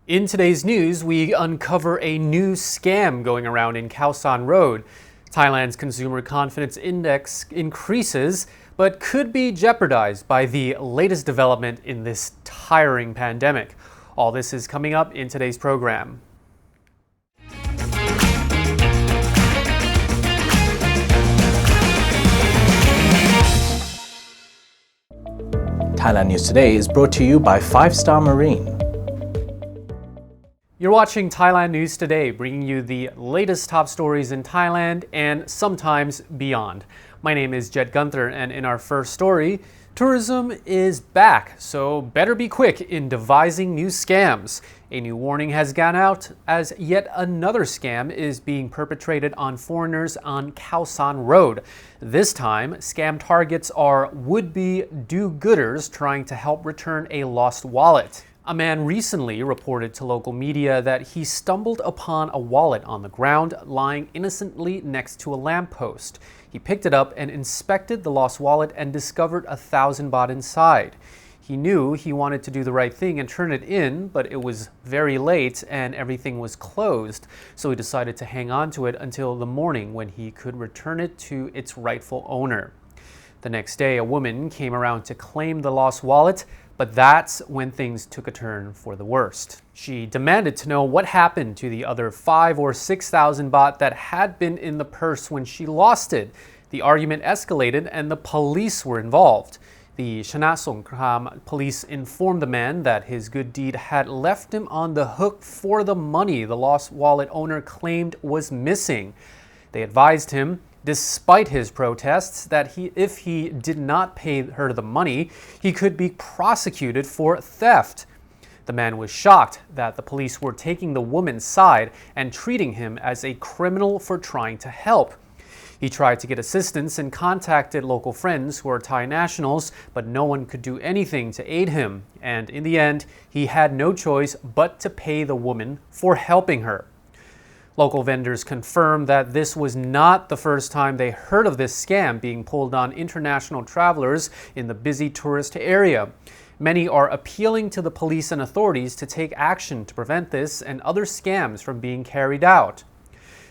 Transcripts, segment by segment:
In today's news, we uncover a new scam going around in Khao San Road. Thailand's consumer confidence index increases, but could be jeopardized by the latest development in this tiring pandemic. All this is coming up in today's program. Thailand News Today is brought to you by 5-Star Marine. You're watching Thailand News Today, bringing you the latest top stories in Thailand and sometimes beyond. My name is Jed Gunther, and in our first story, tourism is back, so better be quick in devising new scams. A new warning has gone out as yet another scam is being perpetrated on foreigners on Khao San Road. This time, scam targets are would-be do-gooders trying to help return a lost wallet. A man recently reported to local media that he stumbled upon a wallet on the ground lying innocently next to a lamppost. He picked it up and inspected the lost wallet and discovered 1,000 baht inside. He knew he wanted to do the right thing and turn it in, but it was very late and everything was closed, so he decided to hang on to it until the morning when he could return it to its rightful owner. The next day, a woman came around to claim the lost wallet, but that's when things took a turn for the worst. She demanded to know what happened to the other 5,000 or 6,000 baht that had been in the purse when she lost it. The argument escalated and the police were involved. The Chana Songkram police informed the man that his good deed had left him on the hook for the money the lost wallet owner claimed was missing. They advised him, despite his protests, that if he did not pay her the money, he could be prosecuted for theft. The man was shocked that the police were taking the woman's side and treating him as a criminal for trying to help. He tried to get assistance and contacted local friends who are Thai nationals, but no one could do anything to aid him. And in the end, he had no choice but to pay the woman for helping her. Local vendors confirmed that this was not the first time they heard of this scam being pulled on international travelers in the busy tourist area. Many are appealing to the police and authorities to take action to prevent this and other scams from being carried out.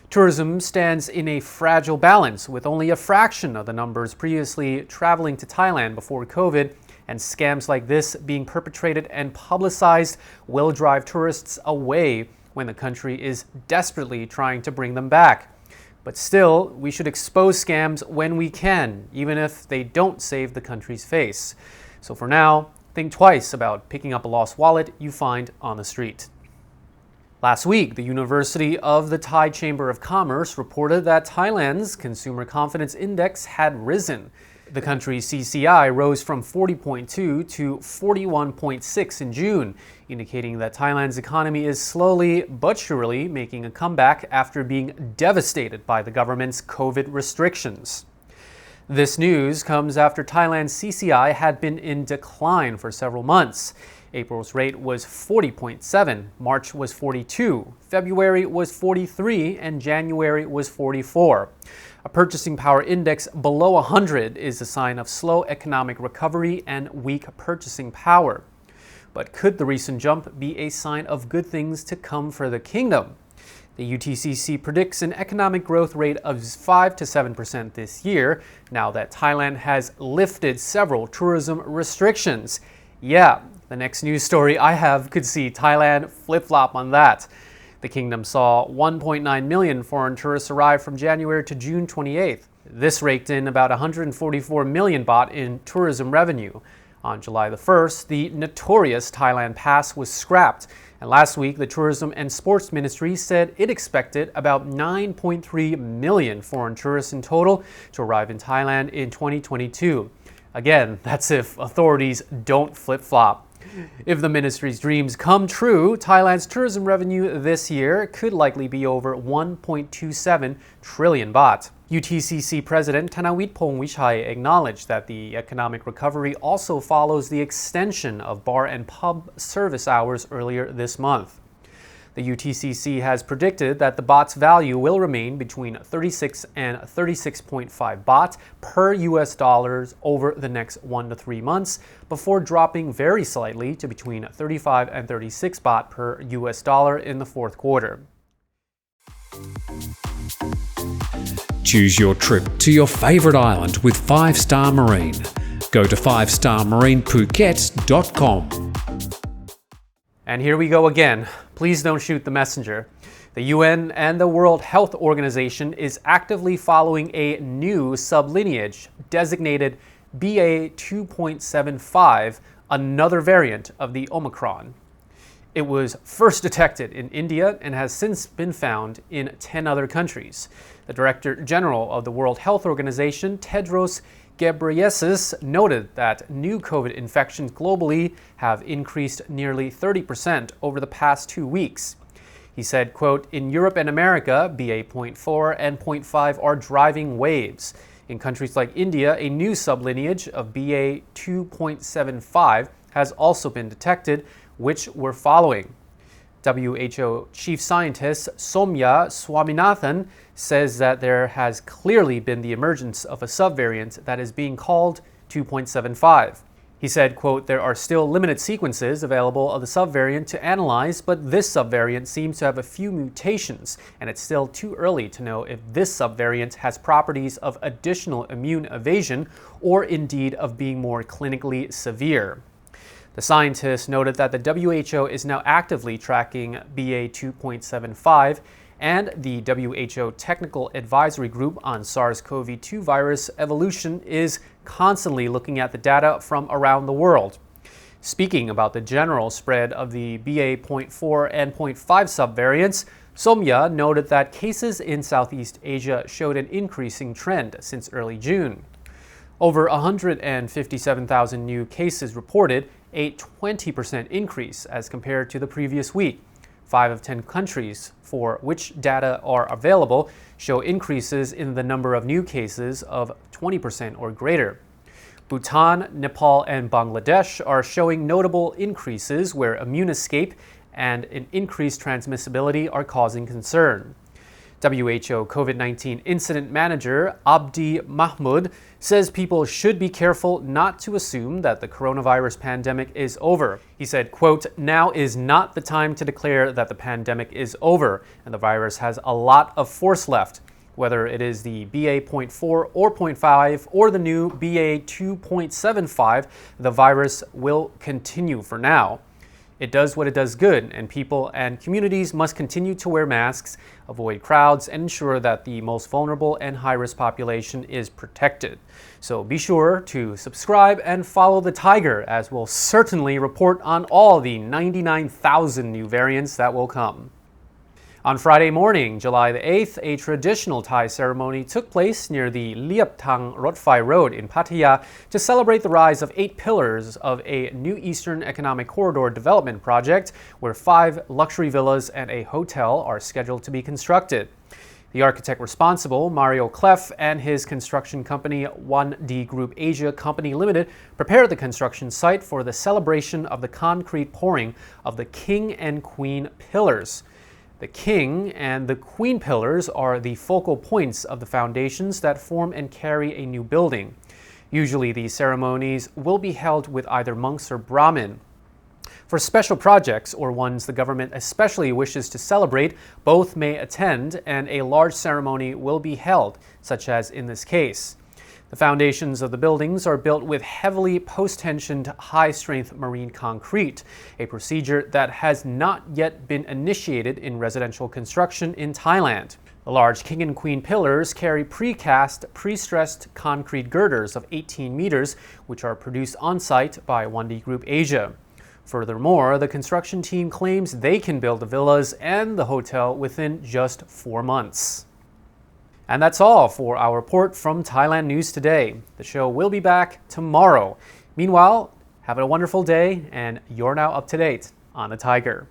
Tourism stands in a fragile balance, with only a fraction of the numbers previously traveling to Thailand before COVID, and scams like this being perpetrated and publicized will drive tourists away when the country is desperately trying to bring them back. But still, we should expose scams when we can, even if they don't save the country's face. So for now, think twice about picking up a lost wallet you find on the street. Last week, the University of the Thai Chamber of Commerce reported that Thailand's consumer confidence index had risen. The country's CCI rose from 40.2 to 41.6 in June, indicating that Thailand's economy is slowly but surely making a comeback after being devastated by the government's COVID restrictions. This news comes after Thailand's CCI had been in decline for several months. April's rate was 40.7, March was 42, February was 43, and January was 44. A purchasing power index below 100 is a sign of slow economic recovery and weak purchasing power. But could the recent jump be a sign of good things to come for the kingdom? The UTCC predicts an economic growth rate of 5 to 7% this year, now that Thailand has lifted several tourism restrictions. Yeah, the next news story I have could see Thailand flip-flop on that. The kingdom saw 1.9 million foreign tourists arrive from January to June 28th. This raked in about 144 million baht in tourism revenue. On July the 1st, the notorious Thailand Pass was scrapped. And last week, the Tourism and Sports Ministry said it expected about 9.3 million foreign tourists in total to arrive in Thailand in 2022. Again, that's if authorities don't flip-flop. If the ministry's dreams come true, Thailand's tourism revenue this year could likely be over 1.27 trillion baht. UTCC President Thanawit Pongwichai acknowledged that the economic recovery also follows the extension of bar and pub service hours earlier this month. The UTCC has predicted that the baht's value will remain between 36 and 36.5 baht per US dollars over the next 1 to 3 months, before dropping very slightly to between 35 and 36 baht per US dollar in the fourth quarter. Choose your trip to your favorite island with 5-Star Marine. Go to 5starmarinephuket.com. And here we go again. Please don't shoot the messenger. The UN and the World Health Organization is actively following a new sublineage designated BA 2.75, another variant of the Omicron. It was first detected in India and has since been found in 10 other countries. The Director General of the World Health Organization, Tedros Ghebreyesus, noted that new COVID infections globally have increased nearly 30% over the past 2 weeks. He said, quote, "In Europe and America, BA.4 and .5 are driving waves. In countries like India, a new sublineage of BA 2.75 has also been detected, which we're following." WHO Chief Scientist Soumya Swaminathan says that there has clearly been the emergence of a subvariant that is being called 2.75. He said, quote, "There are still limited sequences available of the subvariant to analyze, but this subvariant seems to have a few mutations, and it's still too early to know if this subvariant has properties of additional immune evasion or indeed of being more clinically severe." The scientists noted that the WHO is now actively tracking BA 2.75, and the WHO Technical Advisory Group on SARS-CoV-2 virus evolution is constantly looking at the data from around the world. Speaking about the general spread of the BA.4 and .5 subvariants, Soumya noted that cases in Southeast Asia showed an increasing trend since early June. Over 157,000 new cases reported, a 20% increase as compared to the previous week. 5 of 10 countries for which data are available show increases in the number of new cases of 20% or greater. Bhutan, Nepal, and Bangladesh are showing notable increases where immune escape and an increased transmissibility are causing concern. WHO COVID-19 Incident Manager Abdi Mahmoud says people should be careful not to assume that the coronavirus pandemic is over. He said, quote, "Now is not the time to declare that the pandemic is over and the virus has a lot of force left. Whether it is the BA.4 or .5 or the new BA 2.75, the virus will continue for now. It does what it does good, and people and communities must continue to wear masks, avoid crowds, and ensure that the most vulnerable and high-risk population is protected. So be sure to subscribe and follow the Thaiger, as we'll certainly report on all the 99,000 new variants that will come." On Friday morning, July the 8th, a traditional Thai ceremony took place near the Thang Road Road in Pattaya to celebrate the rise of 8 pillars of a new Eastern Economic Corridor development project, where 5 luxury villas and a hotel are scheduled to be constructed. The architect responsible, Mario Clef, and his construction company, 1D Group Asia Company Limited, prepared the construction site for the celebration of the concrete pouring of the King and Queen pillars. The King and the Queen pillars are the focal points of the foundations that form and carry a new building. Usually these ceremonies will be held with either monks or Brahmin. For special projects or ones the government especially wishes to celebrate, both may attend and a large ceremony will be held, such as in this case. The foundations of the buildings are built with heavily post-tensioned, high-strength marine concrete, a procedure that has not yet been initiated in residential construction in Thailand. The large King and Queen pillars carry precast, pre-stressed concrete girders of 18 meters, which are produced on-site by 1D Group Asia. Furthermore, the construction team claims they can build the villas and the hotel within just 4 months. And that's all for our report from Thailand News Today. The show will be back tomorrow. Meanwhile, have a wonderful day, and you're now up to date on the Thaiger.